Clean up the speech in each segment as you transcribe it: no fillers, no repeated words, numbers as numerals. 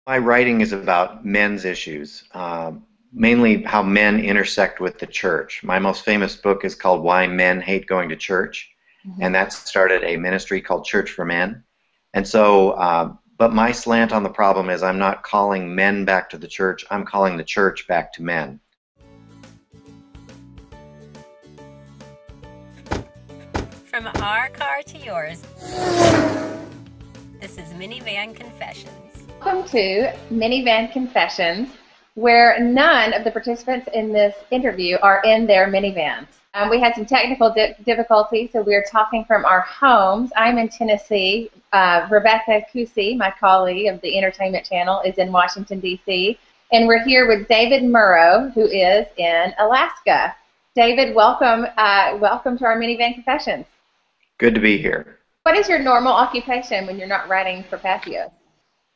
My writing is about men's issues, mainly how men intersect with the church. My most famous book is called Why Men Hate Going to Church, and that started a ministry called Church for Men. And so, but my slant on the problem is I'm not calling men back to the church, I'm calling the church back to men. From our car to yours, this is Minivan Confessions. Welcome to Minivan Confessions, where none of the participants in this interview are in their minivans. We had some technical difficulties, so we're talking from our homes. I'm in Tennessee. Rebecca Kusi, my colleague of the Entertainment Channel, is in Washington, D.C. And we're here with David Murrow, who is in Alaska. David, welcome to our Minivan Confessions. Good to be here. What is your normal occupation when you're not writing for Patheos?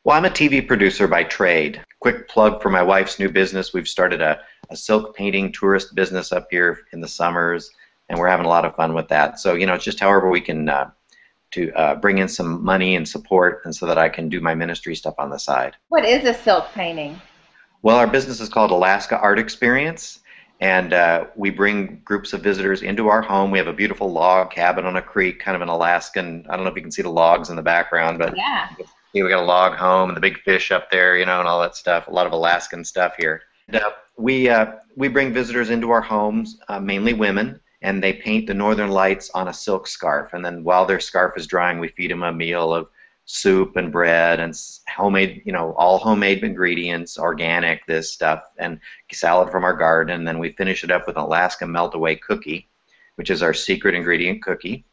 Well, I'm a TV producer by trade. Quick plug for my wife's new business. We've started a silk painting tourist business up here in the summers, and we're having a lot of fun with that. So, you know, it's just however we can to bring in some money and support, and so that I can do my ministry stuff on the side. What is a silk painting? Well, our business is called Alaska Art Experience, and we bring groups of visitors into our home. We have a beautiful log cabin on a creek, kind of an Alaskan, I don't know if you can see the logs in the background, but yeah. We got a log home and the big fish up there, you know, and all that stuff. A lot of Alaskan stuff here. And, we bring visitors into our homes, mainly women, and they paint the northern lights on a silk scarf. And then while their scarf is drying, we feed them a meal of soup and bread and homemade, you know, all homemade ingredients, organic, this stuff, and salad from our garden. And then we finish it up with an Alaska melt-away cookie, which is our secret ingredient cookie.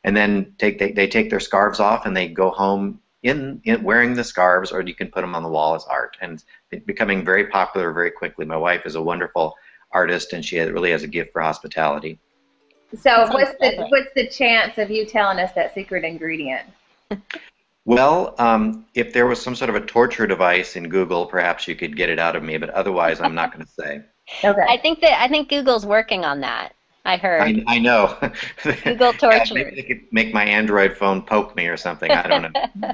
And then they take their scarves off and they go home in wearing the scarves, or you can put them on the wall as art. And it's becoming very popular very quickly. My wife is a wonderful artist, and she really has a gift for hospitality. So what's the chance of you telling us that secret ingredient? Well, if there was some sort of a torture device in Google, perhaps you could get it out of me, but otherwise I'm not going to say. Okay. I think Google's working on that. I heard. I know. Google torture. Yeah, maybe they could make my Android phone poke me or something. I don't know.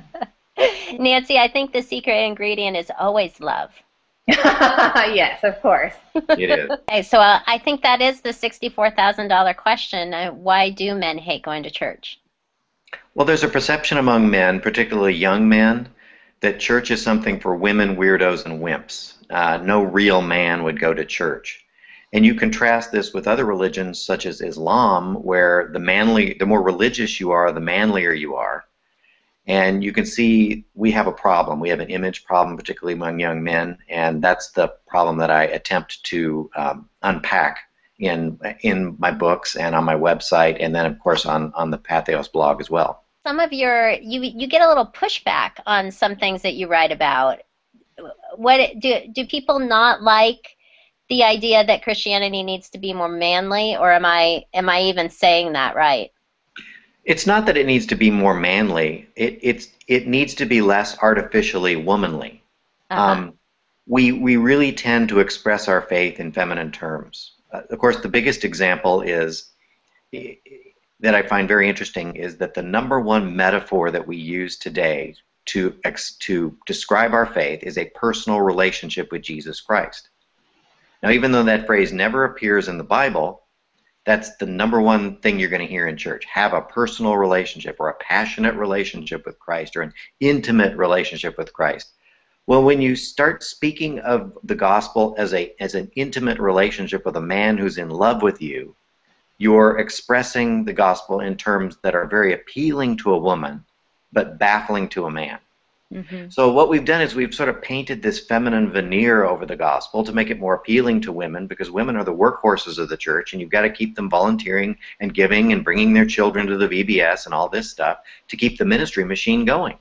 Nancy, I think the secret ingredient is always love. Yes, of course. It is. Okay, so I think that is the $64,000 question. Why do men hate going to church? Well, there's a perception among men, particularly young men, that church is something for women, weirdos, and wimps. No real man would go to church. And you contrast this with other religions such as Islam, where the more religious you are, the manlier you are. And you can see we have a problem. We have an image problem, particularly among young men, and that's the problem that I attempt to unpack in my books and on my website, and then of course on the Patheos blog as well. Some of you get a little pushback on some things that you write about. What do people not like? The idea that Christianity needs to be more manly, or am I even saying that right? It's not that it needs to be more manly. It needs to be less artificially womanly. We really tend to express our faith in feminine terms. Of course, the biggest example is that I find very interesting is that the number one metaphor that we use today to describe our faith is a personal relationship with Jesus Christ. Now, even though that phrase never appears in the Bible, that's the number one thing you're going to hear in church. Have a personal relationship, or a passionate relationship with Christ, or an intimate relationship with Christ. Well, when you start speaking of the gospel as an intimate relationship with a man who's in love with you, you're expressing the gospel in terms that are very appealing to a woman, but baffling to a man. Mm-hmm. So what we've done is we've sort of painted this feminine veneer over the gospel to make it more appealing to women, because women are the workhorses of the church, and you've got to keep them volunteering and giving and bringing their children to the VBS and all this stuff to keep the ministry machine going.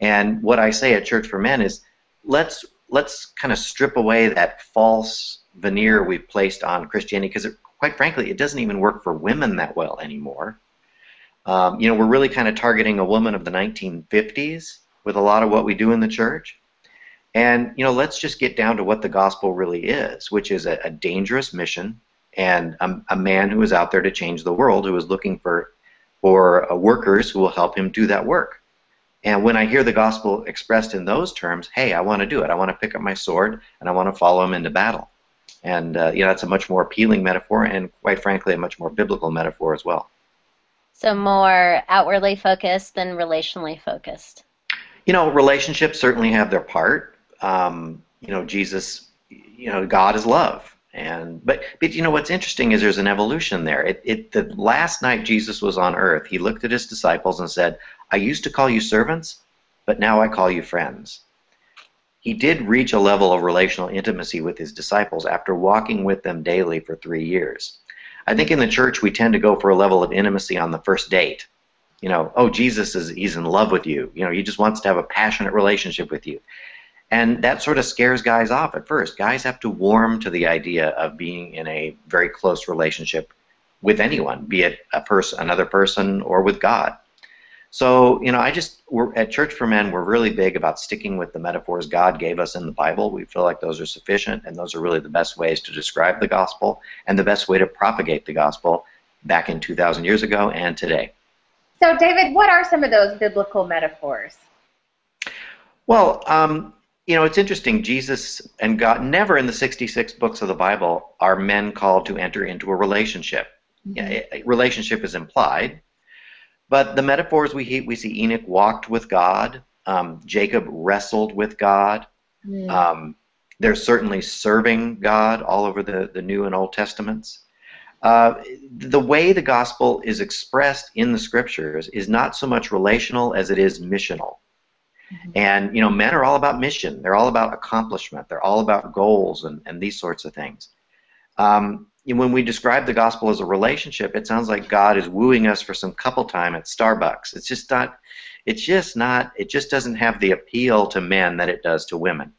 And what I say at Church for Men is let's kind of strip away that false veneer we've placed on Christianity, because quite frankly, it doesn't even work for women that well anymore. You know, we're really kind of targeting a woman of the 1950s. With a lot of what we do in the church. And, you know, let's just get down to what the gospel really is, which is a dangerous mission, and a man who is out there to change the world, who is looking for workers who will help him do that work. And when I hear the gospel expressed in those terms, hey, I want to do it. I want to pick up my sword and I want to follow him into battle. And that's a much more appealing metaphor, and quite frankly, a much more biblical metaphor as well. So more outwardly focused than relationally focused. Relationships certainly have their part. Jesus, God is love. But what's interesting is there's an evolution there. The last night Jesus was on earth, he looked at his disciples and said, I used to call you servants, but now I call you friends. He did reach a level of relational intimacy with his disciples after walking with them daily for 3 years. I think in the church we tend to go for a level of intimacy on the first date. Jesus he's in love with you. He just wants to have a passionate relationship with you. And that sort of scares guys off at first. Guys have to warm to the idea of being in a very close relationship with anyone, be it another person, or with God. So, we're at Church for Men, we're really big about sticking with the metaphors God gave us in the Bible. We feel like those are sufficient, and those are really the best ways to describe the gospel and the best way to propagate the gospel back in 2,000 years ago and today. So, David, what are some of those biblical metaphors? Well, it's interesting. Jesus and God, never in the 66 books of the Bible are men called to enter into a relationship. Mm-hmm. A relationship is implied. But the metaphors we see Enoch walked with God. Jacob wrestled with God. Mm. There's certainly serving God all over the New and Old Testaments. The way the gospel is expressed in the scriptures is not so much relational as it is missional. Mm-hmm. And, men are all about mission. They're all about accomplishment. They're all about goals and these sorts of things. When we describe the gospel as a relationship, it sounds like God is wooing us for some couple time at Starbucks. It just doesn't have the appeal to men that it does to women.